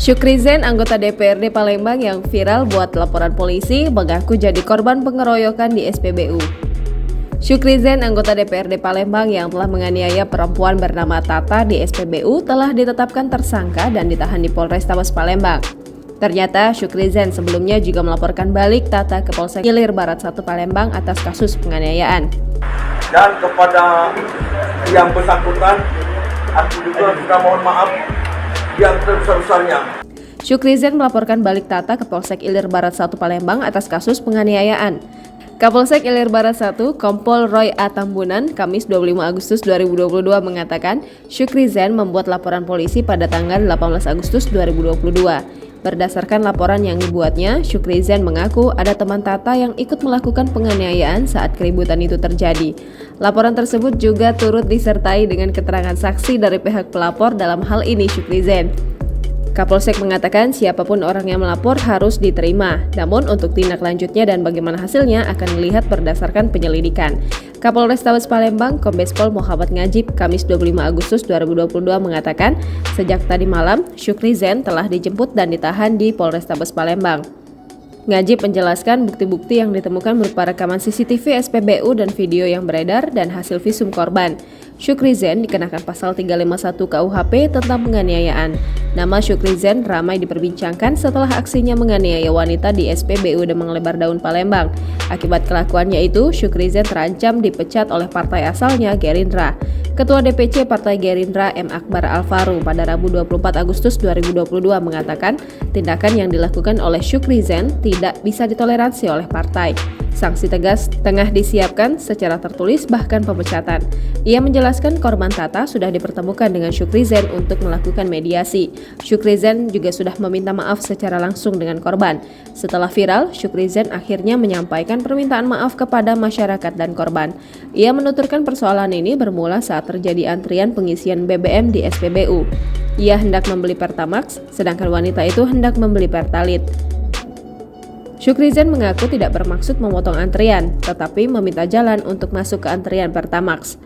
Syukri Zen, anggota DPRD Palembang yang viral buat laporan polisi, mengaku jadi korban pengeroyokan di SPBU. Syukri Zen, anggota DPRD Palembang yang telah menganiaya perempuan bernama Tata di SPBU, telah ditetapkan tersangka dan ditahan di Polrestabes Palembang. Ternyata Syukri Zen sebelumnya juga melaporkan balik Tata ke Polsek Ilir Barat 1 Palembang atas kasus penganiayaan. Dan kepada yang bersangkutan, aku juga sudah mohon maaf yang sebesar-besarnya. Syukri Zen melaporkan balik Tata ke Polsek Ilir Barat 1 Palembang atas kasus penganiayaan. Kapolsek Ilir Barat 1, Kompol Roy A. Tambunan, Kamis 25 Agustus 2022 mengatakan Syukri Zen membuat laporan polisi pada tanggal 18 Agustus 2022. Berdasarkan laporan yang dibuatnya, Syukri Zen mengaku ada teman Tata yang ikut melakukan penganiayaan saat keributan itu terjadi. Laporan tersebut juga turut disertai dengan keterangan saksi dari pihak pelapor dalam hal ini Syukri Zen. Kapolsek mengatakan siapapun orang yang melapor harus diterima, namun untuk tindak lanjutnya dan bagaimana hasilnya akan dilihat berdasarkan penyelidikan. Kapolrestabes Palembang, Kombes Pol Muhammad Ngajib, Kamis 25 Agustus 2022 mengatakan, sejak tadi malam, Syukri Zen telah dijemput dan ditahan di Polrestabes Palembang. Ngajib menjelaskan bukti-bukti yang ditemukan berupa rekaman CCTV SPBU dan video yang beredar dan hasil visum korban. Syukri Zen dikenakan pasal 351 KUHP tentang penganiayaan. Nama Syukri Zen ramai diperbincangkan setelah aksinya menganiaya wanita di SPBU Demang Lebar Daun Palembang. Akibat kelakuannya itu, Syukri Zen terancam dipecat oleh partai asalnya Gerindra. Ketua DPC Partai Gerindra M. Akbar Alfaru pada Rabu 24 Agustus 2022 mengatakan tindakan yang dilakukan oleh Syukri Zen tidak bisa ditoleransi oleh partai. Sanksi tegas tengah disiapkan secara tertulis bahkan pemecatan. Ia menjelaskan korban Tata sudah dipertemukan dengan Syukri Zen untuk melakukan mediasi. Syukri Zen juga sudah meminta maaf secara langsung dengan korban. Setelah viral, Syukri Zen akhirnya menyampaikan permintaan maaf kepada masyarakat dan korban. Ia menuturkan persoalan ini bermula saat terjadi antrian pengisian BBM di SPBU. Ia hendak membeli Pertamax, sedangkan wanita itu hendak membeli Pertalite. Syukri Zen mengaku tidak bermaksud memotong antrian, tetapi meminta jalan untuk masuk ke antrian Pertamax.